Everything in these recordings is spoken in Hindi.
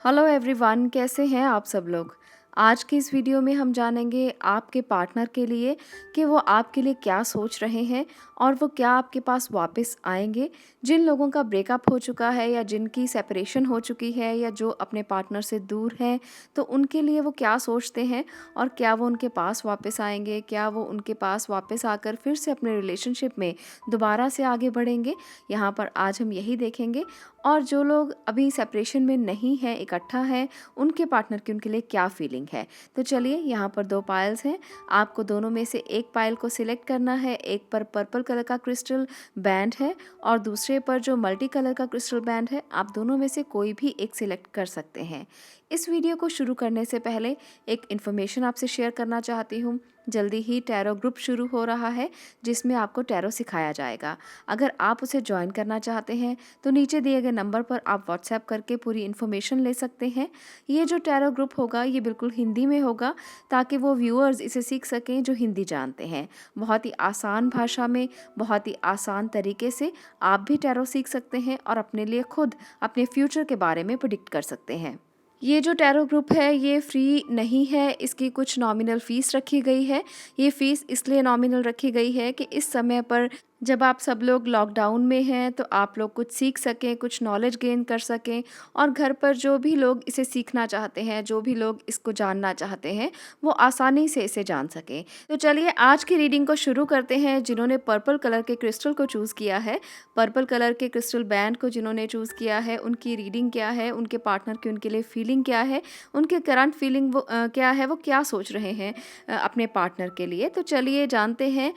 हेलो एवरीवन, कैसे हैं आप सब लोग। आज की इस वीडियो में हम जानेंगे आपके पार्टनर के लिए कि वो आपके लिए क्या सोच रहे हैं और वो क्या आपके पास वापस आएंगे। जिन लोगों का ब्रेकअप हो चुका है या जिनकी सेपरेशन हो चुकी है या जो अपने पार्टनर से दूर हैं, तो उनके लिए वो क्या सोचते हैं और क्या वो उनके पास वापस आएंगे, क्या वो उनके पास वापस आकर फिर से अपने रिलेशनशिप में दोबारा से आगे बढ़ेंगे। यहाँ पर आज हम यही देखेंगे। और जो लोग अभी सेपरेशन में नहीं हैं, इकट्ठा हैं, उनके पार्टनर की उनके लिए क्या फीलिंग है। तो चलिए, यहाँ पर दो पायल्स हैं। आपको दोनों में से एक पायल को सिलेक्ट करना है। एक पर पर्पल कलर का क्रिस्टल बैंड है और दूसरे पर जो मल्टी कलर का क्रिस्टल बैंड है। आप दोनों में से कोई भी एक सिलेक्ट कर सकते हैं। इस वीडियो को शुरू करने से पहले एक इन्फॉर्मेशन आपसे शेयर करना चाहती हूँ। जल्दी ही टैरो ग्रुप शुरू हो रहा है जिसमें आपको टैरो सिखाया जाएगा। अगर आप उसे ज्वाइन करना चाहते हैं तो नीचे दिए गए नंबर पर आप व्हाट्सएप करके पूरी इन्फॉर्मेशन ले सकते हैं। ये जो टैरो ग्रुप होगा ये बिल्कुल हिंदी में होगा ताकि वो व्यूअर्स इसे सीख सकें जो हिंदी जानते हैं। बहुत ही आसान भाषा में, बहुत ही आसान तरीके से आप भी टैरो सीख सकते हैं और अपने लिए खुद अपने फ्यूचर के बारे में प्रिडिक्ट कर सकते हैं। ये जो टैरो ग्रुप है ये फ्री नहीं है, इसकी कुछ नॉमिनल फ़ीस रखी गई है। ये फ़ीस इसलिए नॉमिनल रखी गई है कि इस समय पर जब आप सब लोग लॉकडाउन में हैं तो आप लोग कुछ सीख सकें, कुछ नॉलेज गेन कर सकें और घर पर जो भी लोग इसे सीखना चाहते हैं, जो भी लोग इसको जानना चाहते हैं, वो आसानी से इसे जान सकें। तो चलिए आज की रीडिंग को शुरू करते हैं। जिन्होंने पर्पल कलर के क्रिस्टल को चूज़ किया है, पर्पल कलर के क्रिस्टल बैंड को जिन्होंने चूज़ किया है, उनकी रीडिंग क्या है, उनके पार्टनर की उनके लिए फीलिंग क्या है, उनके करंट फीलिंग क्या है, वो क्या सोच रहे हैं अपने पार्टनर के लिए। तो चलिए जानते हैं।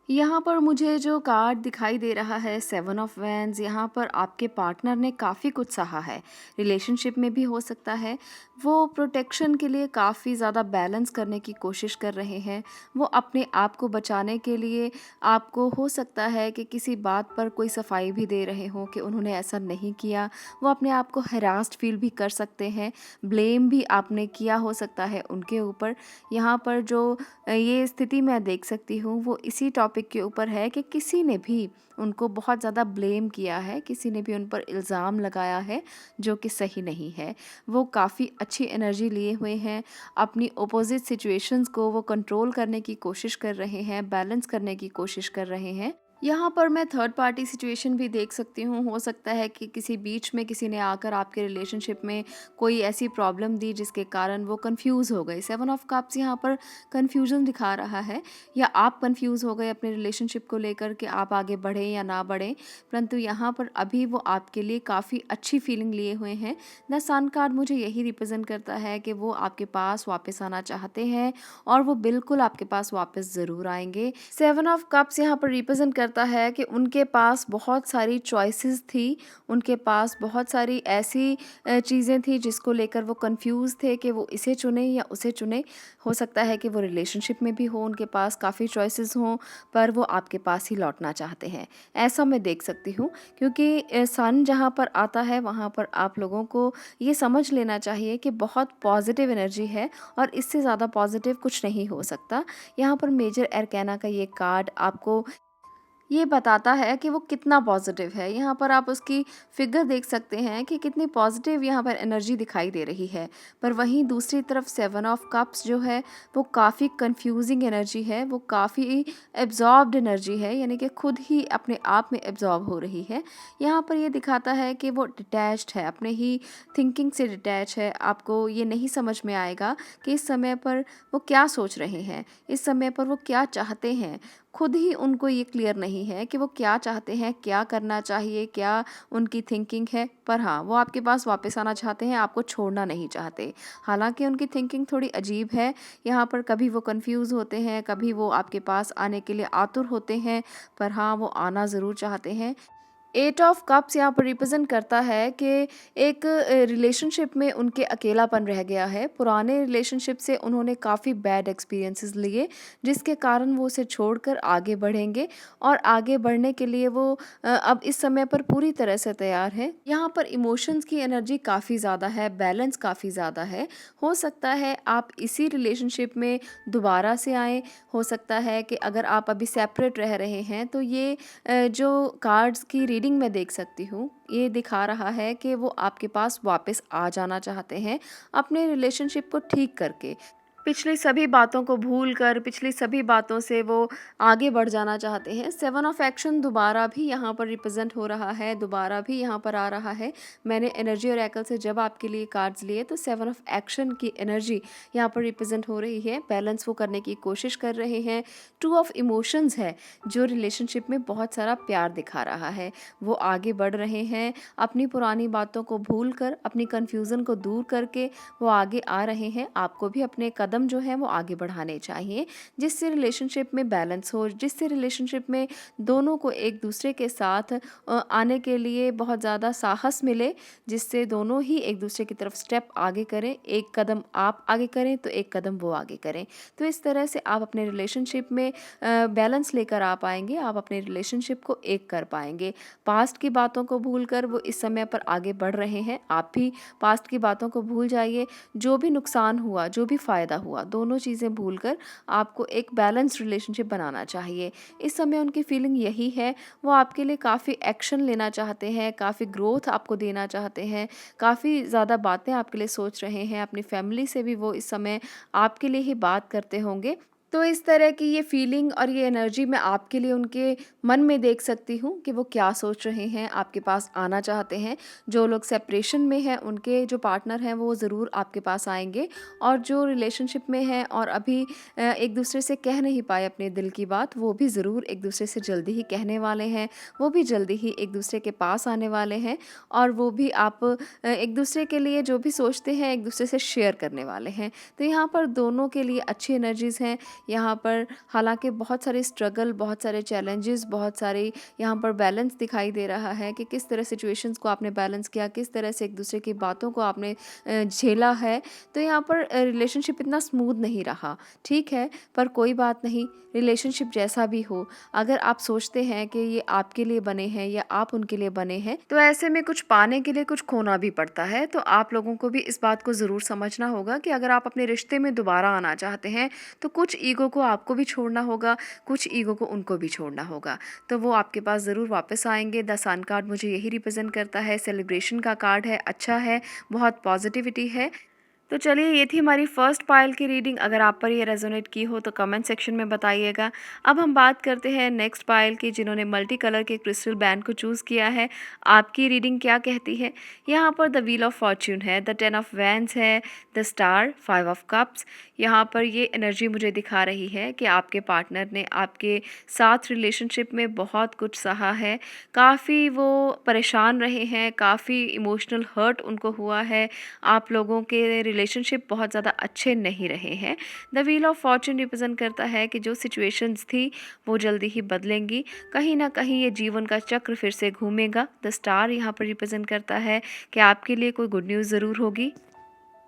यहाँ पर मुझे जो कार्ड दिखाई दे रहा है, 7 ऑफ वैंड्स, यहाँ पर आपके पार्टनर ने काफ़ी कुछ सहा है। रिलेशनशिप में भी हो सकता है। वो प्रोटेक्शन के लिए काफ़ी ज़्यादा बैलेंस करने की कोशिश कर रहे हैं। वो अपने आप को बचाने के लिए आपको हो सकता है कि किसी बात पर कोई सफाई भी दे रहे हों कि उन्होंने ऐसा नहीं किया। वो अपने आप को हरास्ड फील भी कर सकते हैं। ब्लेम भी आपने किया हो सकता है उनके ऊपर। यहाँ पर जो ये स्थिति मैं देख सकती हूँ वो इसी टॉपिक के ऊपर है कि किसी ने भी उनको बहुत ज़्यादा ब्लेम किया है, किसी ने भी उन पर इल्ज़ाम लगाया है जो कि सही नहीं है। वो काफ़ी अच्छी एनर्जी लिए हुए हैं। अपनी अपोजिट सिचुएशंस को वो कंट्रोल करने की कोशिश कर रहे हैं, बैलेंस करने की कोशिश कर रहे हैं। यहाँ पर मैं थर्ड पार्टी सिचुएशन भी देख सकती हूँ। हो सकता है कि किसी बीच में किसी ने आकर आपके रिलेशनशिप में कोई ऐसी प्रॉब्लम दी जिसके कारण वो कंफ्यूज हो गए। 7 ऑफ कप्स यहाँ पर कंफ्यूजन दिखा रहा है, या आप कंफ्यूज हो गए अपने रिलेशनशिप को लेकर कि आप आगे बढ़ें या ना बढ़ें। परंतु यहाँ पर अभी वो आपके लिए काफ़ी अच्छी फीलिंग लिए हुए हैं। द सन कार्ड मुझे यही रिप्रेजेंट करता है कि वो आपके पास वापस आना चाहते हैं और वो बिल्कुल आपके पास वापस ज़रूर आएंगे। 7 ऑफ कप्स यहाँ पर रिप्रेजेंट करता है कि उनके पास बहुत सारी चॉइसेस थी, उनके पास बहुत सारी ऐसी चीज़ें थी जिसको लेकर वो कंफ्यूज थे कि वो इसे चुने या उसे चुने। हो सकता है कि वो रिलेशनशिप में भी हो, उनके पास काफ़ी चॉइसेस हों, पर वो आपके पास ही लौटना चाहते हैं। ऐसा मैं देख सकती हूँ क्योंकि सन जहाँ पर आता है वहाँ पर आप लोगों को ये समझ लेना चाहिए कि बहुत पॉजिटिव एनर्जी है और इससे ज़्यादा पॉजिटिव कुछ नहीं हो सकता। यहाँ पर मेजर एरकाना का ये कार्ड आपको ये बताता है कि वो कितना पॉजिटिव है। यहाँ पर आप उसकी फिगर देख सकते हैं कि कितनी पॉजिटिव यहाँ पर एनर्जी दिखाई दे रही है। पर वहीं दूसरी तरफ 7 ऑफ कप्स जो है वो काफ़ी कंफ्यूजिंग एनर्जी है, वो काफ़ी एब्जॉर्ब्ड एनर्जी है, यानी कि खुद ही अपने आप में एब्जॉर्ब हो रही है। यहाँ पर ये दिखाता है कि वो डिटैच्ड है, अपने ही थिंकिंग से डिटैच है। आपको ये नहीं समझ में आएगा कि इस समय पर वो क्या सोच रहे हैं, इस समय पर वो क्या चाहते हैं। खुद ही उनको ये क्लियर नहीं है कि वो क्या चाहते हैं, क्या करना चाहिए, क्या उनकी थिंकिंग है। पर हाँ, वो आपके पास वापस आना चाहते हैं, आपको छोड़ना नहीं चाहते। हालांकि उनकी थिंकिंग थोड़ी अजीब है। यहाँ पर कभी वो कंफ्यूज होते हैं, कभी वो आपके पास आने के लिए आतुर होते हैं, पर हाँ, वो आना ज़रूर चाहते हैं। 8 ऑफ कप्स यहाँ पर रिप्रेजेंट करता है कि एक रिलेशनशिप में उनके अकेलापन रह गया है। पुराने रिलेशनशिप से उन्होंने काफ़ी बैड एक्सपीरियंसेस लिए जिसके कारण वो उसे छोड़कर आगे बढ़ेंगे और आगे बढ़ने के लिए वो अब इस समय पर पूरी तरह से तैयार है। यहाँ पर इमोशंस की एनर्जी काफ़ी ज़्यादा है, बैलेंस काफ़ी ज़्यादा है। हो सकता है आप इसी रिलेशनशिप में दोबारा से आएँ, हो सकता है कि अगर आप अभी सेपरेट रह रहे हैं तो ये जो कार्ड्स की रीडिंग मैं देख सकती हूँ, ये दिखा रहा है कि वो आपके पास वापस आ जाना चाहते हैं अपने रिलेशनशिप को ठीक करके। पिछली सभी बातों को भूल कर, पिछली सभी बातों से वो आगे बढ़ जाना चाहते हैं। 7 ऑफ एक्शन दोबारा भी यहाँ पर रिप्रेज़ेंट हो रहा है, दोबारा भी यहाँ पर आ रहा है। मैंने एनर्जी ओरेकल से जब आपके लिए कार्ड्स लिए तो 7 ऑफ एक्शन की एनर्जी यहाँ पर रिप्रेज़ेंट हो रही है। बैलेंस वो करने की कोशिश कर रहे हैं। 2 ऑफ इमोशंस है, जो रिलेशनशिप में बहुत सारा प्यार दिखा रहा है। वो आगे बढ़ रहे हैं, अपनी पुरानी बातों को भूल कर, अपनी कन्फ्यूज़न को दूर करके वो आगे आ रहे हैं। आपको भी अपने कदम जो है वो आगे बढ़ाने चाहिए, जिससे रिलेशनशिप में बैलेंस हो, जिससे रिलेशनशिप में दोनों को एक दूसरे के साथ आने के लिए बहुत ज़्यादा साहस मिले, जिससे दोनों ही एक दूसरे की तरफ स्टेप आगे करें। एक कदम आप आगे करें तो एक कदम वो आगे करें। तो इस तरह से आप अपने रिलेशनशिप में बैलेंस लेकर आ पाएंगे, आप अपने रिलेशनशिप को एक कर पाएंगे। पास्ट की बातों को भूलकर वो इस समय पर आगे बढ़ रहे हैं। आप भी पास्ट की बातों को भूल जाइए। जो भी नुकसान हुआ, जो भी फ़ायदा हुआ, दोनों चीज़ें भूलकर आपको एक बैलेंस्ड रिलेशनशिप बनाना चाहिए। इस समय उनकी फीलिंग यही है, वो आपके लिए काफ़ी एक्शन लेना चाहते हैं, काफ़ी ग्रोथ आपको देना चाहते हैं, काफ़ी ज़्यादा बातें आपके लिए सोच रहे हैं। अपनी फैमिली से भी वो इस समय आपके लिए ही बात करते होंगे। तो इस तरह की ये फीलिंग और ये एनर्जी मैं आपके लिए उनके मन में देख सकती हूँ कि वो क्या सोच रहे हैं, आपके पास आना चाहते हैं। जो लोग सेपरेशन में हैं, उनके जो पार्टनर हैं वो ज़रूर आपके पास आएंगे, और जो रिलेशनशिप में हैं और अभी एक दूसरे से कह नहीं पाए अपने दिल की बात, वो भी ज़रूर एक दूसरे से जल्दी ही कहने वाले हैं। वो भी जल्दी ही एक दूसरे के पास आने वाले हैं, और वो भी आप एक दूसरे के लिए जो भी सोचते हैं एक दूसरे से शेयर करने वाले हैं। तो यहाँ पर दोनों के लिए अच्छी एनर्जीज़ हैं। यहाँ पर हालांकि बहुत सारे स्ट्रगल, बहुत सारे चैलेंजेस, बहुत सारे यहाँ पर बैलेंस दिखाई दे रहा है कि किस तरह सिचुएशंस को आपने बैलेंस किया, किस तरह से एक दूसरे की बातों को आपने झेला है। तो यहाँ पर रिलेशनशिप इतना स्मूथ नहीं रहा, ठीक है, पर कोई बात नहीं। रिलेशनशिप जैसा भी हो, अगर आप सोचते हैं कि ये आपके लिए बने हैं या आप उनके लिए बने हैं, तो ऐसे में कुछ पाने के लिए कुछ खोना भी पड़ता है। तो आप लोगों को भी इस बात को ज़रूर समझना होगा कि अगर आप अपने रिश्ते में दोबारा आना चाहते हैं तो कुछ ईगो को आपको भी छोड़ना होगा, कुछ ईगो को उनको भी छोड़ना होगा। तो वो आपके पास ज़रूर वापस आएंगे। द सन कार्ड मुझे यही रिप्रेजेंट करता है। सेलिब्रेशन का कार्ड है, अच्छा है, बहुत पॉजिटिविटी है। तो चलिए, ये थी हमारी फर्स्ट पाइल की रीडिंग। अगर आप पर ये रेजोनेट की हो तो कमेंट सेक्शन में बताइएगा। अब हम बात करते हैं नेक्स्ट पाइल की, जिन्होंने मल्टी कलर के क्रिस्टल बैंड को चूज़ किया है। आपकी रीडिंग क्या कहती है? यहाँ पर द व्हील ऑफ फॉर्च्यून है, द 10 ऑफ वैंड्स है, द स्टार, 5 ऑफ कप्स। यहाँ पर ये एनर्जी मुझे दिखा रही है कि आपके पार्टनर ने आपके साथ रिलेशनशिप में बहुत कुछ सहा है। काफ़ी वो परेशान रहे हैं, काफ़ी इमोशनल हर्ट उनको हुआ है। आप लोगों के रिलेशनशिप बहुत ज़्यादा अच्छे नहीं रहे हैं। The wheel of Fortune represent करता है कि जो सिचुएशंस थी वो जल्दी ही बदलेंगी, कहीं ना कहीं ये जीवन का चक्र फिर से घूमेगा। द स्टार यहाँ पर रिप्रेजेंट करता है कि आपके लिए कोई गुड न्यूज़ ज़रूर होगी।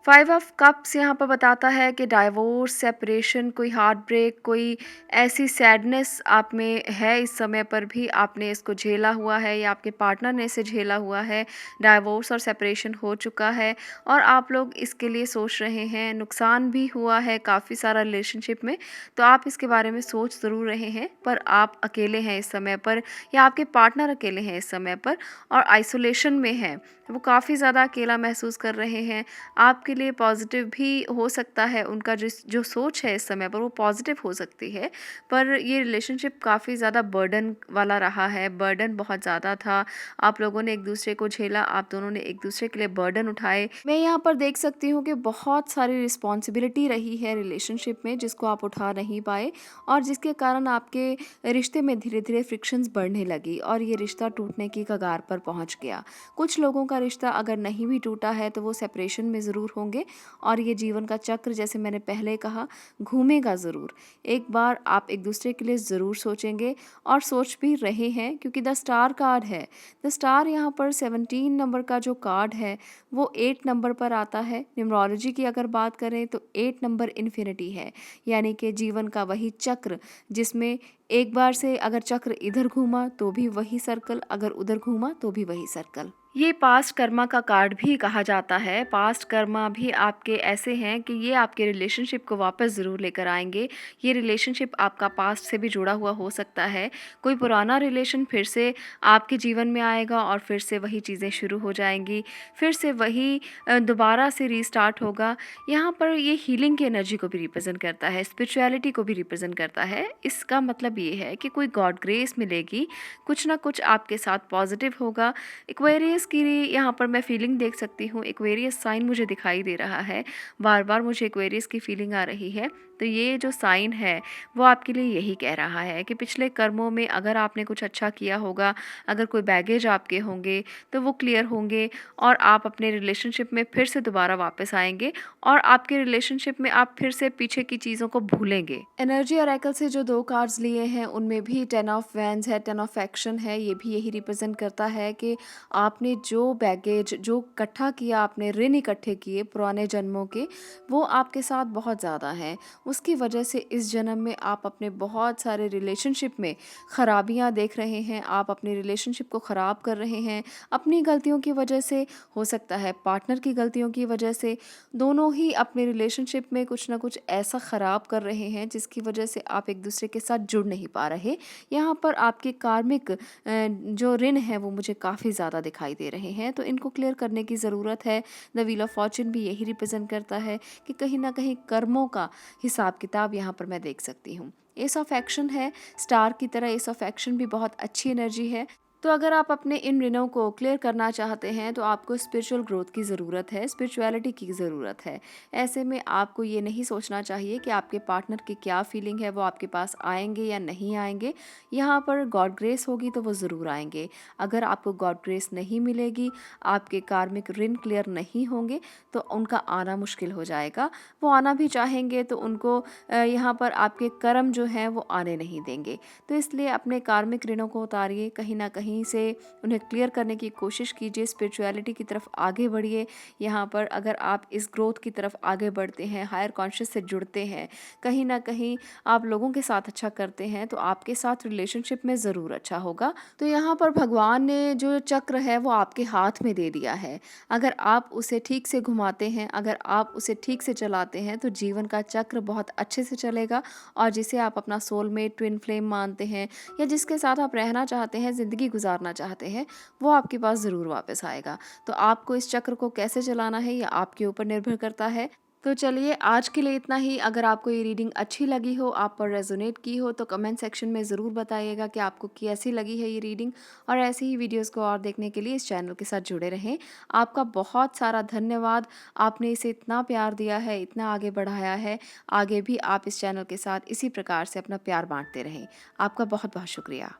5 ऑफ कप्स यहाँ पर बताता है कि डाइवोर्स, सेपरेशन, कोई हार्ट ब्रेक, कोई ऐसी सैडनेस आप में है इस समय पर भी, आपने इसको झेला हुआ है या आपके पार्टनर ने इसे झेला हुआ है। डाइवोर्स और सेपरेशन हो चुका है और आप लोग इसके लिए सोच रहे हैं। नुकसान भी हुआ है काफ़ी सारा रिलेशनशिप में, तो आप इसके बारे में सोच ज़रूर रहे हैं, पर आप अकेले हैं इस समय पर, या आपके पार्टनर अकेले हैं इस समय पर और आइसोलेशन में हैं। वो काफ़ी ज़्यादा अकेला महसूस कर रहे हैं। आपके लिए पॉजिटिव भी हो सकता है, उनका जो सोच है इस समय पर वो पॉजिटिव हो सकती है, पर ये रिलेशनशिप काफ़ी ज़्यादा बर्डन वाला रहा है। बर्डन बहुत ज़्यादा था, आप लोगों ने एक दूसरे को झेला, आप दोनों ने एक दूसरे के लिए बर्डन उठाए। मैं यहाँ पर देख सकती हूँ कि बहुत सारी रिस्पॉन्सिबिलिटी रही है रिलेशनशिप में, जिसको आप उठा नहीं पाए और जिसके कारण आपके रिश्ते में धीरे धीरे फ्रिक्शंस बढ़ने लगी और ये रिश्ता टूटने की कगार पर पहुँच गया। कुछ लोगों का रिश्ता अगर नहीं भी टूटा है तो वो सेपरेशन में ज़रूर होंगे और ये जीवन का चक्र, जैसे मैंने पहले कहा, घूमेगा ज़रूर। एक बार आप एक दूसरे के लिए ज़रूर सोचेंगे और सोच भी रहे हैं, क्योंकि द स्टार कार्ड है। द स्टार यहाँ पर 17 नंबर का जो कार्ड है वो 8 नंबर पर आता है। न्यूमरोलॉजी की अगर बात करें तो 8 नंबर इन्फिनिटी है, यानी कि जीवन का वही चक्र जिसमें एक बार से अगर चक्र इधर घूमा तो भी वही सर्कल, अगर उधर घूमा तो भी वही सर्कल। ये पास्ट कर्मा का कार्ड भी कहा जाता है। पास्ट कर्मा भी आपके ऐसे हैं कि ये आपके रिलेशनशिप को वापस ज़रूर लेकर आएँगे। ये रिलेशनशिप आपका पास्ट से भी जुड़ा हुआ हो सकता है। कोई पुराना रिलेशन फिर से आपके जीवन में आएगा और फिर से वही चीज़ें शुरू हो जाएँगी। फिर से वही दोबारा से रीस्टार्ट होगा। यहाँ पर ये हीलिंग की एनर्जी को भी रिप्रेज़ेंट करता है, स्पिरिचुअलिटी को भी रिप्रेज़ेंट करता है। इसका मतलब ये है कि कोई गॉड ग्रेस मिलेगी, कुछ ना कुछ आपके साथ पॉज़िटिव होगा। एक्वेरियस की यहाँ पर मैं फीलिंग देख सकती हूँ, एक्वेरियस साइन मुझे दिखाई दे रहा है, बार-बार मुझे एक्वेरियस की फीलिंग आ रही है। तो ये जो साइन है वो आपके लिए यही कह रहा है कि पिछले कर्मों में अगर आपने कुछ अच्छा किया होगा, अगर कोई बैगेज आपके होंगे तो वो क्लियर होंगे और आप अपने रिलेशनशिप में फिर से दोबारा वापस आएँगे और आपके रिलेशनशिप में आप फिर से पीछे की चीज़ों को भूलेंगे। एनर्जी ऑरेकल से जो 2 कार्ड्स लिए हैं उनमें भी 10 ऑफ वैंड्स है, 10 ऑफ एक्शन है, ये भी यही रिप्रेज़ेंट करता है कि आपने जो बैगेज जो इकट्ठा किया, आपने ऋण इकट्ठे किए पुराने जन्मों के, वो आपके साथ बहुत ज़्यादा हैं। उसकी वजह से इस जन्म में आप अपने बहुत सारे रिलेशनशिप में खराबियाँ देख रहे हैं, आप अपने रिलेशनशिप को ख़राब कर रहे हैं, अपनी गलतियों की वजह से, हो सकता है पार्टनर की गलतियों की वजह से, दोनों ही अपने रिलेशनशिप में कुछ ना कुछ ऐसा ख़राब कर रहे हैं जिसकी वजह से आप एक दूसरे के साथ जुड़ नहीं पा रहे। यहाँ पर आपके कार्मिक जो ऋण है वो मुझे काफ़ी ज़्यादा दिखाई दे रहे हैं, तो इनको क्लियर करने की ज़रूरत है। द व्हील ऑफ फॉर्च्यून भी यही रिप्रेजेंट करता है कि कहीं ना कहीं कर्मों का हिसाब किताब यहाँ पर मैं देख सकती हूँ। एस ऑफ एक्शन है, स्टार की तरह एस ऑफ एक्शन भी बहुत अच्छी एनर्जी है। तो अगर आप अपने इन ऋणों को क्लियर करना चाहते हैं तो आपको स्पिरिचुअल ग्रोथ की ज़रूरत है, स्पिरिचुअलिटी की ज़रूरत है। ऐसे में आपको ये नहीं सोचना चाहिए कि आपके पार्टनर की क्या फीलिंग है, वो आपके पास आएंगे या नहीं आएंगे। यहाँ पर गॉड ग्रेस होगी तो वो ज़रूर आएंगे। अगर आपको गॉड ग्रेस नहीं मिलेगी, आपके कार्मिक ऋण क्लियर नहीं होंगे तो उनका आना मुश्किल हो जाएगा। वो आना भी चाहेंगे तो उनको यहाँ पर आपके कर्म जो हैं वो आने नहीं देंगे। तो इसलिए अपने कार्मिक ऋणों को उतारिए, कहीं ना कहीं से उन्हें क्लियर करने की कोशिश कीजिए, स्पिरिचुअलिटी की तरफ आगे बढ़िए। यहाँ पर अगर आप इस ग्रोथ की तरफ आगे बढ़ते हैं, हायर कॉन्शियस से जुड़ते हैं, कहीं ना कहीं आप लोगों के साथ अच्छा करते हैं तो आपके साथ रिलेशनशिप में ज़रूर अच्छा होगा। तो यहाँ पर भगवान ने जो चक्र है वो आपके हाथ में दे दिया है। अगर आप उसे ठीक से घुमाते हैं, अगर आप उसे ठीक से चलाते हैं तो जीवन का चक्र बहुत अच्छे से चलेगा। और जिसे आप अपना सोलमेट, ट्विन फ्लेम मानते हैं या जिसके साथ आप रहना चाहते हैं, ज़िंदगी गुजारना चाहते हैं, वो आपके पास ज़रूर वापस आएगा। तो आपको इस चक्र को कैसे चलाना है ये आपके ऊपर निर्भर करता है। तो चलिए आज के लिए इतना ही। अगर आपको ये रीडिंग अच्छी लगी हो, आप पर रेजोनेट की हो तो कमेंट सेक्शन में ज़रूर बताइएगा कि आपको कैसी लगी है ये रीडिंग। और ऐसे ही वीडियोस को और देखने के लिए इस चैनल के साथ जुड़े रहें। आपका बहुत सारा धन्यवाद। आपने इसे इतना प्यार दिया है, इतना आगे बढ़ाया है। आगे भी आप इस चैनल के साथ इसी प्रकार से अपना प्यार बांटते रहें। आपका बहुत बहुत शुक्रिया।